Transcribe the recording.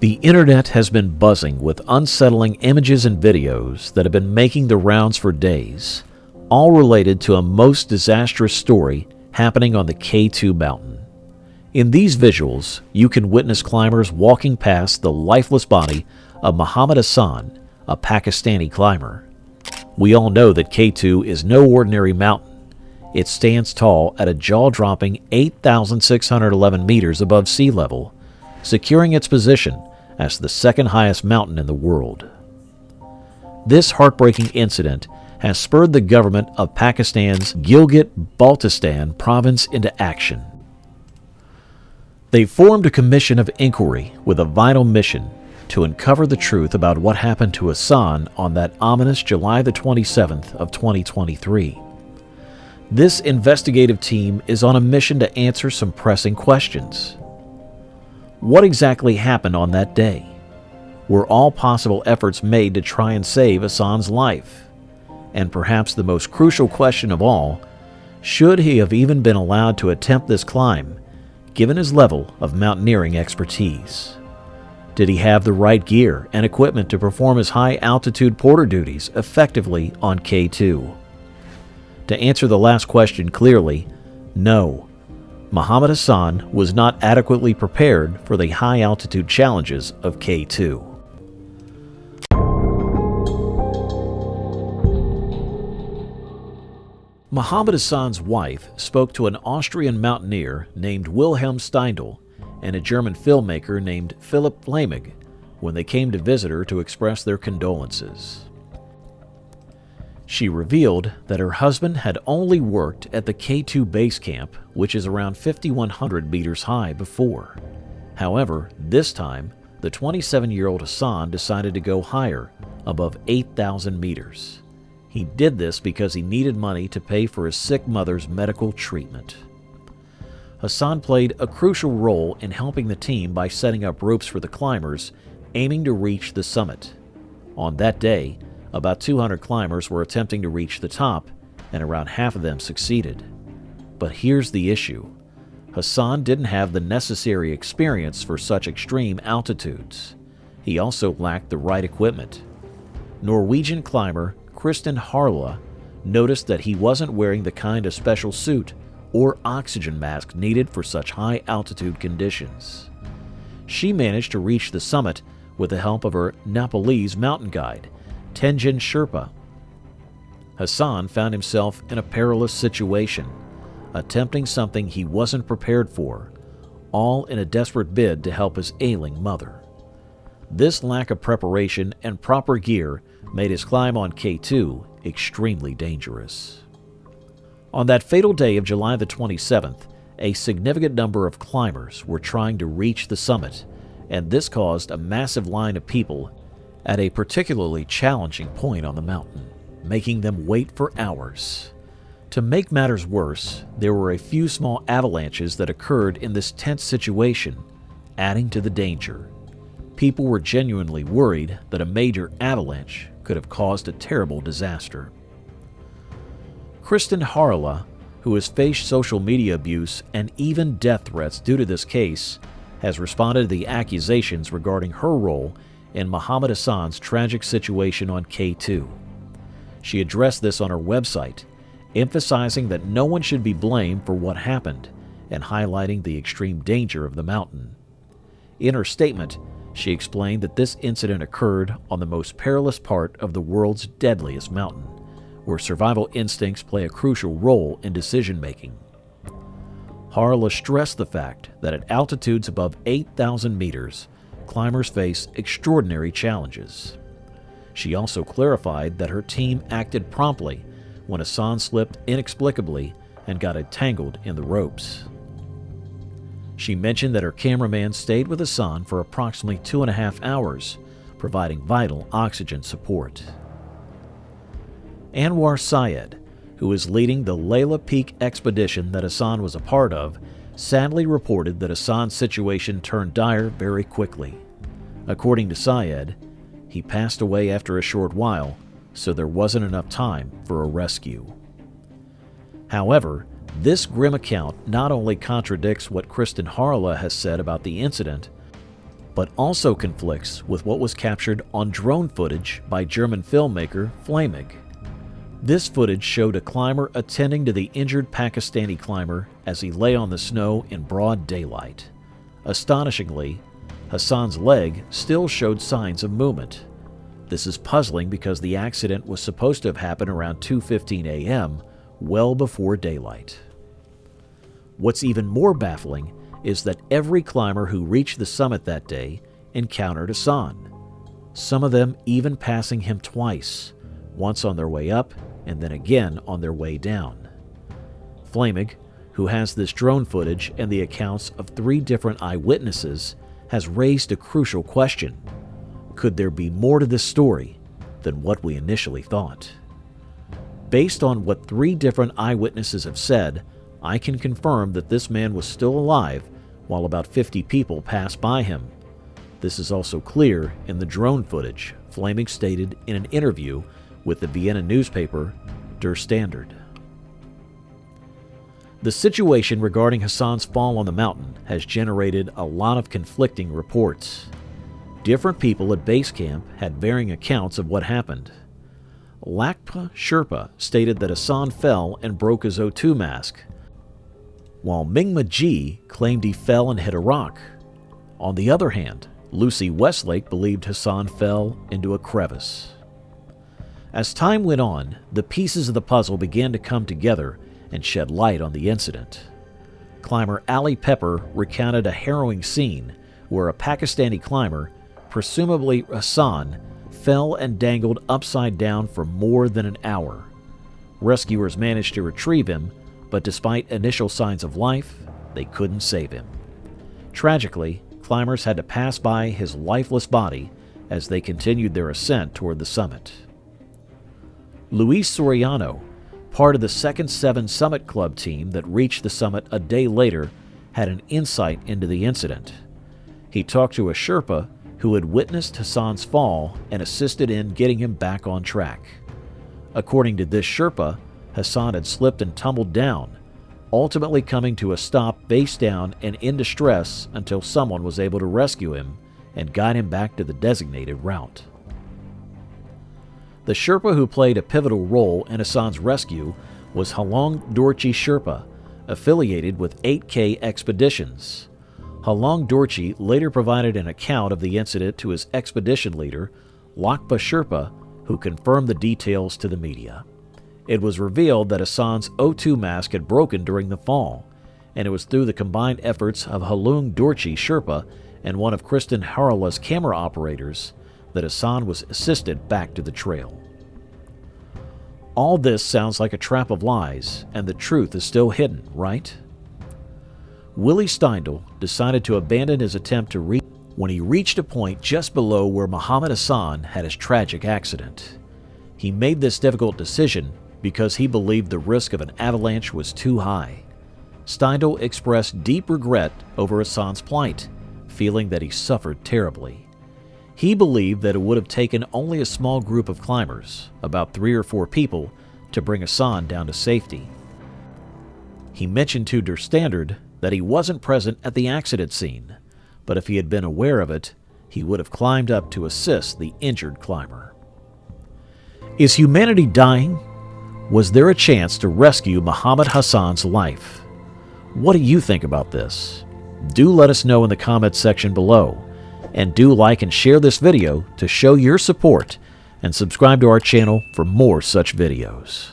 The internet has been buzzing with unsettling images and videos that have been making the rounds for days, all related to a most disastrous story happening on the K2-Mountain. In these visuals, you can witness climbers walking past the lifeless body of Muhammad Hassan, a Pakistani climber. We all know that K2 is no ordinary mountain. It stands tall at a jaw-dropping 8,611 meters above sea level, securing its position as the second highest mountain in the world. This heartbreaking incident has spurred the government of Pakistan's Gilgit-Baltistan province into action. They formed a commission of inquiry with a vital mission to uncover the truth about what happened to Hassan on that ominous July the 27th of 2023. This investigative team is on a mission to answer some pressing questions. What exactly happened on that day? Were all possible efforts made to try and save Hassan's life? And perhaps the most crucial question of all, should he have even been allowed to attempt this climb, given his level of mountaineering expertise? Did he have the right gear and equipment to perform his high-altitude porter duties effectively on K2? To answer the last question clearly, no. Muhammad Hassan was not adequately prepared for the high-altitude challenges of K2. Muhammad Hassan's wife spoke to an Austrian mountaineer named Wilhelm Steindl and a German filmmaker named Philipp Flamig when they came to visit her to express their condolences. She revealed that her husband had only worked at the K2 base camp, which is around 5,100 meters high, before. However, this time, the 27-year-old Hassan decided to go higher, above 8,000 meters. He did this because he needed money to pay for his sick mother's medical treatment. Hassan played a crucial role in helping the team by setting up ropes for the climbers, aiming to reach the summit. On that day, about 200 climbers were attempting to reach the top, and around half of them succeeded. But here's the issue. Hassan didn't have the necessary experience for such extreme altitudes. He also lacked the right equipment. Norwegian climber Kristin Harla noticed that he wasn't wearing the kind of special suit or oxygen mask needed for such high-altitude conditions. She managed to reach the summit with the help of her Nepalese mountain guide, Tenjin Sherpa. Hassan found himself in a perilous situation, attempting something he wasn't prepared for, all in a desperate bid to help his ailing mother. This lack of preparation and proper gear made his climb on K2 extremely dangerous. On that fatal day of July the 27th, a significant number of climbers were trying to reach the summit, and this caused a massive line of people at a particularly challenging point on the mountain, making them wait for hours. To make matters worse, there were a few small avalanches that occurred in this tense situation, adding to the danger. People were genuinely worried that a major avalanche could have caused a terrible disaster. Kristin Harla, who has faced social media abuse and even death threats due to this case, has responded to the accusations regarding her role in Muhammad Hassan's tragic situation on K2. She addressed this on her website, emphasizing that no one should be blamed for what happened and highlighting the extreme danger of the mountain. In her statement, she explained that this incident occurred on the most perilous part of the world's deadliest mountain, where survival instincts play a crucial role in decision-making. Harla stressed the fact that at altitudes above 8,000 meters, climbers face extraordinary challenges. She also clarified that her team acted promptly when Hassan slipped inexplicably and got entangled in the ropes. She mentioned that her cameraman stayed with Hassan for approximately 2.5 hours, providing vital oxygen support. Anwar Syed, who is leading the Layla Peak expedition that Hassan was a part of, sadly reported that Hassan's situation turned dire very quickly. According to Syed, he passed away after a short while, so there wasn't enough time for a rescue. However, this grim account not only contradicts what Kristin Harla has said about the incident, but also conflicts with what was captured on drone footage by German filmmaker Flamig. This footage showed a climber attending to the injured Pakistani climber as he lay on the snow in broad daylight. Astonishingly, Hassan's leg still showed signs of movement. This is puzzling because the accident was supposed to have happened around 2:15 a.m., well before daylight. What's even more baffling is that every climber who reached the summit that day encountered Hassan, some of them even passing him twice, once on their way up and then again on their way down. Flamig, who has this drone footage and the accounts of 3 different eyewitnesses, has raised a crucial question. Could there be more to this story than what we initially thought? Based on what 3 different eyewitnesses have said, I can confirm that this man was still alive while about 50 people passed by him. This is also clear in the drone footage, Flamig stated in an interview with the Vienna newspaper Der Standard. The situation regarding Hassan's fall on the mountain has generated a lot of conflicting reports. Different people at base camp had varying accounts of what happened. Lakpa Sherpa stated that Hassan fell and broke his O2 mask, while Mingma Ji claimed he fell and hit a rock. On the other hand, Lucy Westlake believed Hassan fell into a crevice. As time went on, the pieces of the puzzle began to come together and shed light on the incident. Climber Ali Pepper recounted a harrowing scene where a Pakistani climber, presumably Hassan, fell and dangled upside down for more than an hour. Rescuers managed to retrieve him, but despite initial signs of life, they couldn't save him. Tragically, climbers had to pass by his lifeless body as they continued their ascent toward the summit. Luis Soriano, part of the Second 7 Summit Club team that reached the summit a day later, had an insight into the incident. He talked to a Sherpa who had witnessed Hassan's fall and assisted in getting him back on track. According to this Sherpa, Hassan had slipped and tumbled down, ultimately coming to a stop face down and in distress until someone was able to rescue him and guide him back to the designated route. The Sherpa who played a pivotal role in Hassan's rescue was Halong Dorji Sherpa, affiliated with 8K Expeditions. Halong Dorji later provided an account of the incident to his expedition leader, Lakpa Sherpa, who confirmed the details to the media. It was revealed that Hassan's O2 mask had broken during the fall, and it was through the combined efforts of Halong Dorji Sherpa and one of Kristen Harala's camera operators that Hassan was assisted back to the trail. All this sounds like a trap of lies, and the truth is still hidden, right? Willie Steindl decided to abandon his attempt to reach when he reached a point just below where Muhammad Hassan had his tragic accident. He made this difficult decision because he believed the risk of an avalanche was too high. Steindl expressed deep regret over Hassan's plight, feeling that he suffered terribly. He believed that it would have taken only a small group of climbers, about 3 or 4 people, to bring Hassan down to safety. He mentioned to Der Standard that he wasn't present at the accident scene, but if he had been aware of it, he would have climbed up to assist the injured climber. Is humanity dying? Was there a chance to rescue Muhammad Hassan's life? What do you think about this? Do let us know in the comments section below, and do like and share this video to show your support, and subscribe to our channel for more such videos.